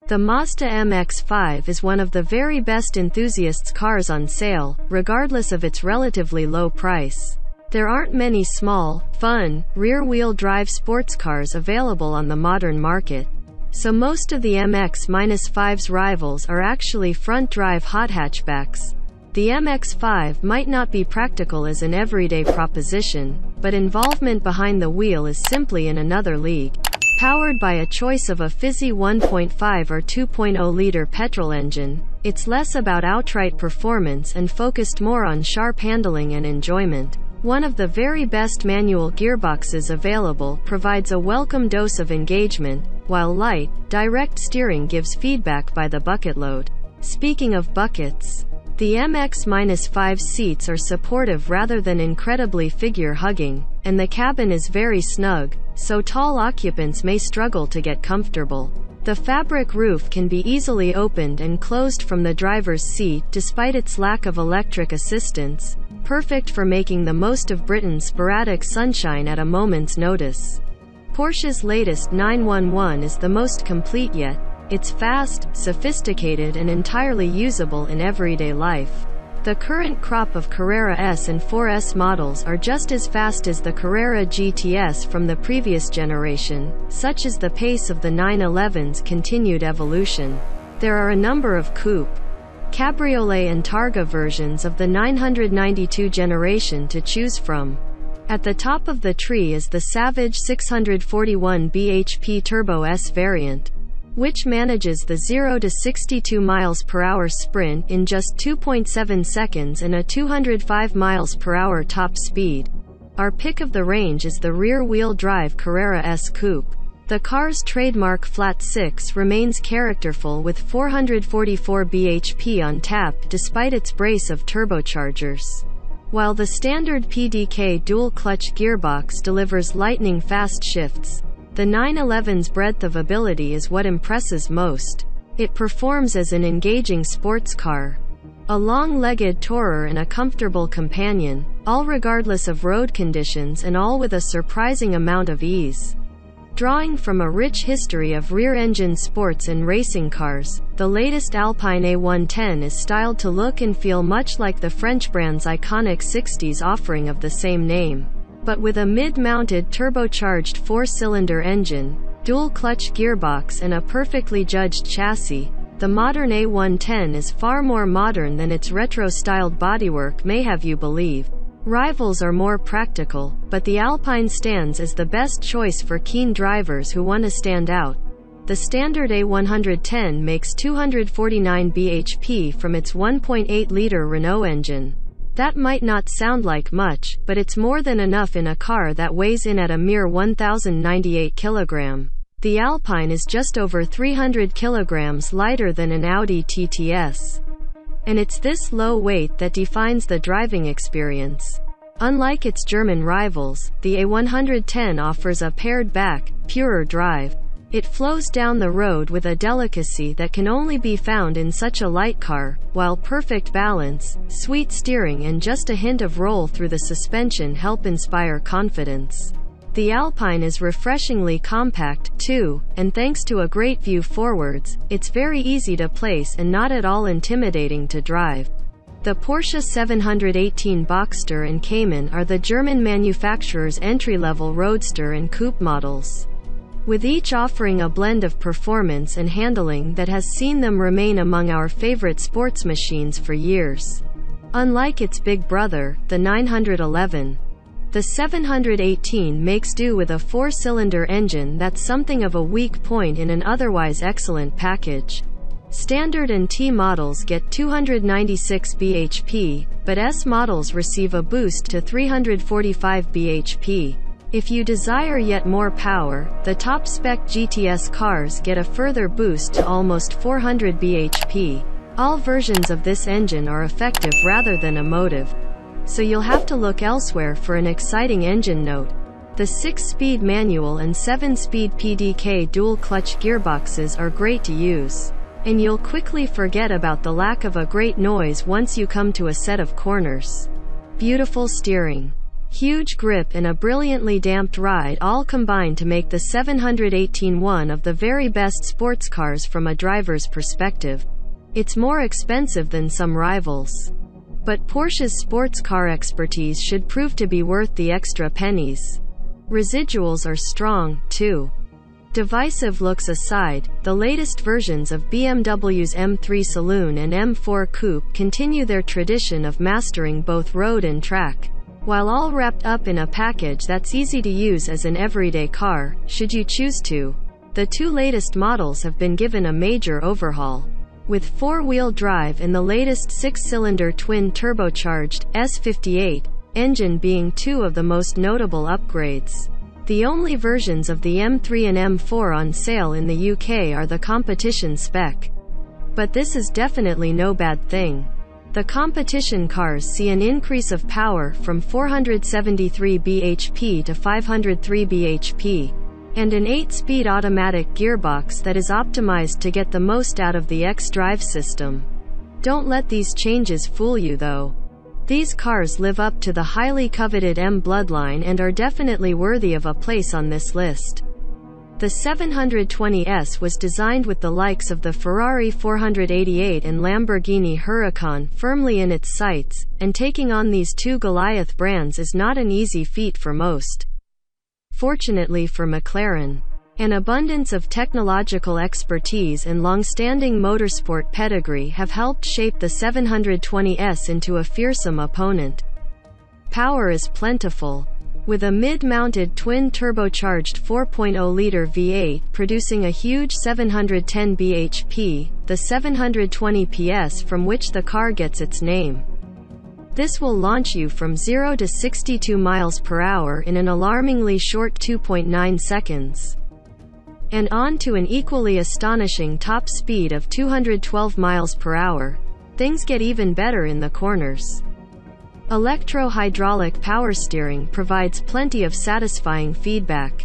The Mazda Mx-5 is one of the very best enthusiasts' cars on sale, regardless of its relatively low price. There aren't many small, fun, rear-wheel drive sports cars available on the modern market. So most of the Mx-5's rivals are actually front-drive hot hatchbacks. The Mx-5 might not be practical as an everyday proposition, but involvement behind the wheel is simply in another league. Powered by a choice of a fizzy 1.5 or 2.0-liter petrol engine, it's less about outright performance and focused more on sharp handling and enjoyment. One of the very best manual gearboxes available provides a welcome dose of engagement, while light, direct steering gives feedback by the bucket load. Speaking of buckets, the Mx-5 seats are supportive rather than incredibly figure-hugging, and the cabin is very snug, so tall occupants may struggle to get comfortable. The fabric roof can be easily opened and closed from the driver's seat despite its lack of electric assistance, perfect for making the most of Britain's sporadic sunshine at a moment's notice. Porsche's latest 911 is the most complete yet. It's fast, sophisticated and entirely usable in everyday life. The current crop of Carrera S and 4S models are just as fast as the Carrera GTS from the previous generation, such is the pace of the 911's continued evolution. There are a number of coupe, cabriolet and targa versions of the 992 generation to choose from. At the top of the tree is the Savage 641 bhp Turbo S variant, which manages the 0 to 62 miles per hour sprint in just 2.7 seconds and a 205 miles per hour top speed. Our pick of the range is the rear-wheel drive Carrera S Coupe. The car's trademark flat six remains characterful with 444 bhp on tap despite its brace of turbochargers. While the standard PDK dual-clutch gearbox delivers lightning-fast shifts, the 911's breadth of ability is what impresses most. It performs as an engaging sports car, a long-legged tourer and a comfortable companion, all regardless of road conditions and all with a surprising amount of ease. Drawing from a rich history of rear-engine sports and racing cars, the latest Alpine A110 is styled to look and feel much like the French brand's iconic 60s offering of the same name. But with a mid-mounted turbocharged four-cylinder engine, dual-clutch gearbox and a perfectly judged chassis, the modern A110 is far more modern than its retro-styled bodywork may have you believe. Rivals are more practical, but the Alpine stands as the best choice for keen drivers who want to stand out. The standard A110 makes 249 bhp from its 1.8-liter Renault engine. That might not sound like much, but it's more than enough in a car that weighs in at a mere 1,098 kg. The Alpine is just over 300 kg lighter than an Audi TT. And it's this low weight that defines the driving experience. Unlike its German rivals, the A110 offers a pared-back, purer drive. It flows down the road with a delicacy that can only be found in such a light car, while perfect balance, sweet steering and just a hint of roll through the suspension help inspire confidence. The Alpine is refreshingly compact, too, and thanks to a great view forwards, it's very easy to place and not at all intimidating to drive. The Porsche 718 Boxster and Cayman are the German manufacturer's entry-level roadster and coupe models, with each offering a blend of performance and handling that has seen them remain among our favorite sports machines for years. Unlike its big brother, the 911, the 718 makes do with a four-cylinder engine that's something of a weak point in an otherwise excellent package. Standard and T models get 296 bhp, but S models receive a boost to 345 bhp. If you desire yet more power, the top-spec GTS cars get a further boost to almost 400 bhp. All versions of this engine are effective rather than emotive, so you'll have to look elsewhere for an exciting engine note. The 6-speed manual and 7-speed PDK dual-clutch gearboxes are great to use, and you'll quickly forget about the lack of a great noise once you come to a set of corners. Beautiful steering. Huge grip and a brilliantly damped ride all combine to make the 718 one of the very best sports cars from a driver's perspective. It's more expensive than some rivals. But Porsche's sports car expertise should prove to be worth the extra pennies. Residuals are strong, too. Divisive looks aside, the latest versions of BMW's M3 Saloon and M4 Coupe continue their tradition of mastering both road and track, while all wrapped up in a package that's easy to use as an everyday car, should you choose to. The two latest models have been given a major overhaul, with four-wheel drive and the latest six-cylinder twin-turbocharged S58 engine being two of the most notable upgrades. The only versions of the M3 and M4 on sale in the UK are the competition spec. But this is definitely no bad thing. The competition cars see an increase of power from 473 bhp to 503 bhp, and an 8-speed automatic gearbox that is optimized to get the most out of the xDrive system. Don't let these changes fool you though. These cars live up to the highly coveted M bloodline and are definitely worthy of a place on this list. The 720S was designed with the likes of the Ferrari 488 and Lamborghini Huracan firmly in its sights, and taking on these two Goliath brands is not an easy feat for most. Fortunately for McLaren, an abundance of technological expertise and long-standing motorsport pedigree have helped shape the 720S into a fearsome opponent. Power is plentiful, with a mid-mounted twin-turbocharged 4.0-liter V8 producing a huge 710 bhp, the 720 PS from which the car gets its name. This will launch you from 0 to 62 miles per hour in an alarmingly short 2.9 seconds. And on to an equally astonishing top speed of 212 miles per hour. Things get even better in the corners. Electro-hydraulic power steering provides plenty of satisfying feedback,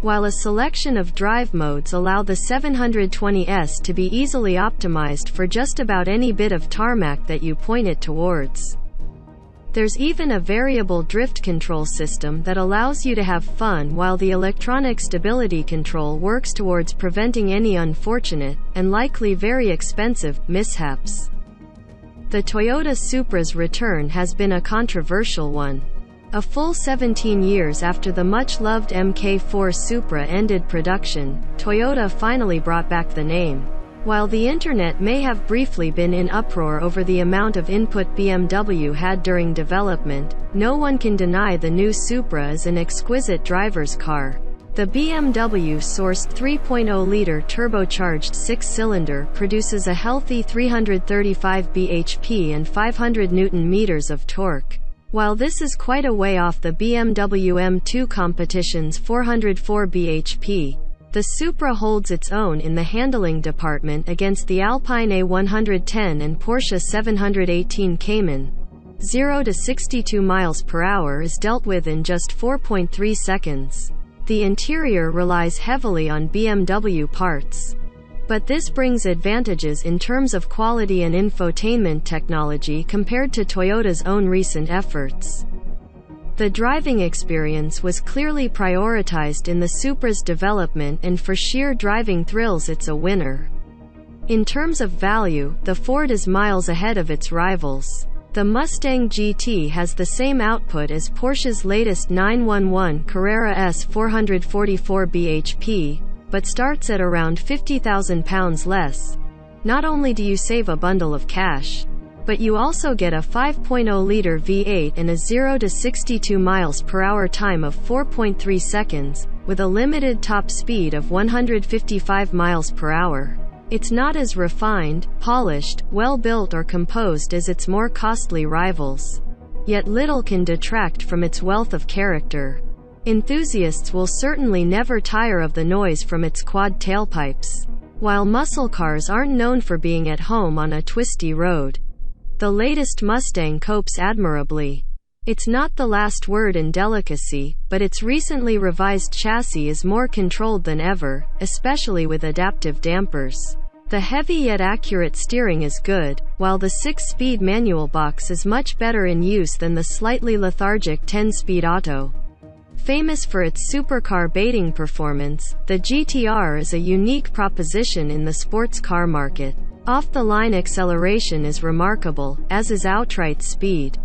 while a selection of drive modes allow the 720S to be easily optimized for just about any bit of tarmac that you point it towards. There's even a variable drift control system that allows you to have fun while the electronic stability control works towards preventing any unfortunate, and likely very expensive, mishaps. The Toyota Supra's return has been a controversial one. A full 17 years after the much-loved Mk4 Supra ended production, Toyota finally brought back the name. While the internet may have briefly been in uproar over the amount of input BMW had during development, no one can deny the new Supra is an exquisite driver's car. The BMW-sourced 3.0-liter turbocharged six-cylinder produces a healthy 335 bhp and 500 Nm of torque. While this is quite a way off the BMW M2 competition's 404 bhp, the Supra holds its own in the handling department against the Alpine A110 and Porsche 718 Cayman. 0 to 62 miles per hour is dealt with in just 4.3 seconds. The interior relies heavily on BMW parts, but this brings advantages in terms of quality and infotainment technology compared to Toyota's own recent efforts. The driving experience was clearly prioritized in the Supra's development, and for sheer driving thrills it's a winner. In terms of value, the Ford is miles ahead of its rivals. The Mustang GT has the same output as Porsche's latest 911 Carrera S 444 bhp, but starts at around £50,000 less. Not only do you save a bundle of cash, but you also get a 5.0-liter V8 and a 0 to 62 miles per hour time of 4.3 seconds, with a limited top speed of 155 miles per hour. It's not as refined, polished, well-built or composed as its more costly rivals. Yet little can detract from its wealth of character. Enthusiasts will certainly never tire of the noise from its quad tailpipes. While muscle cars aren't known for being at home on a twisty road, the latest Mustang copes admirably. It's not the last word in delicacy, but its recently revised chassis is more controlled than ever, especially with adaptive dampers. The heavy yet accurate steering is good, while the 6-speed manual box is much better in use than the slightly lethargic 10-speed auto. Famous for its supercar baiting performance, the GT-R is a unique proposition in the sports car market. Off-the-line acceleration is remarkable, as is outright speed.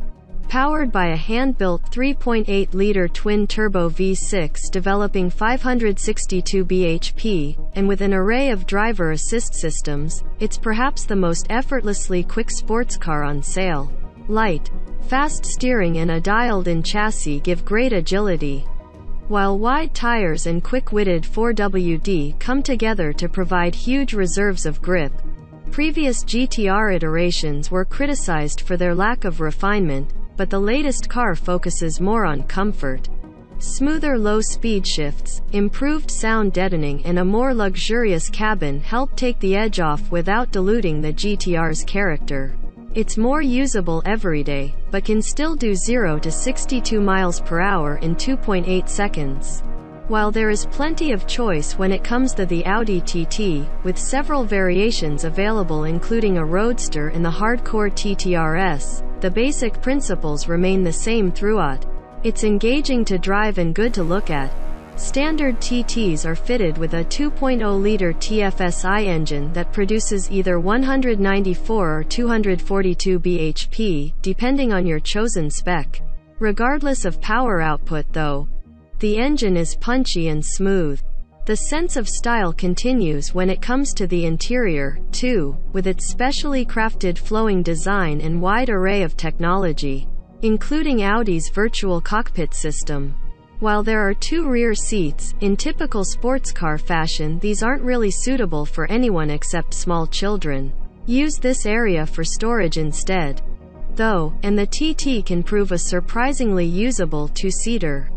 Powered by a hand-built 3.8-liter twin-turbo V6 developing 562 bhp, and with an array of driver assist systems, it's perhaps the most effortlessly quick sports car on sale. Light, fast steering and a dialed-in chassis give great agility, while wide tires and quick-witted 4WD come together to provide huge reserves of grip. Previous GT-R iterations were criticized for their lack of refinement, but the latest car focuses more on comfort. Smoother low-speed shifts, improved sound deadening and a more luxurious cabin help take the edge off without diluting the GT-R's character. It's more usable every day, but can still do 0 to 62 miles per hour in 2.8 seconds. While there is plenty of choice when it comes to the Audi TT, with several variations available including a roadster and the hardcore TT-RS, the basic principles remain the same throughout. It's engaging to drive and good to look at. Standard TTs are fitted with a 2.0-liter TFSI engine that produces either 194 or 242 bhp, depending on your chosen spec. Regardless of power output though, the engine is punchy and smooth. The sense of style continues when it comes to the interior, too, with its specially crafted flowing design and wide array of technology, including Audi's virtual cockpit system. While there are 2 rear seats, in typical sports car fashion these aren't really suitable for anyone except small children. Use this area for storage instead, though, and the TT can prove a surprisingly usable 2-seater.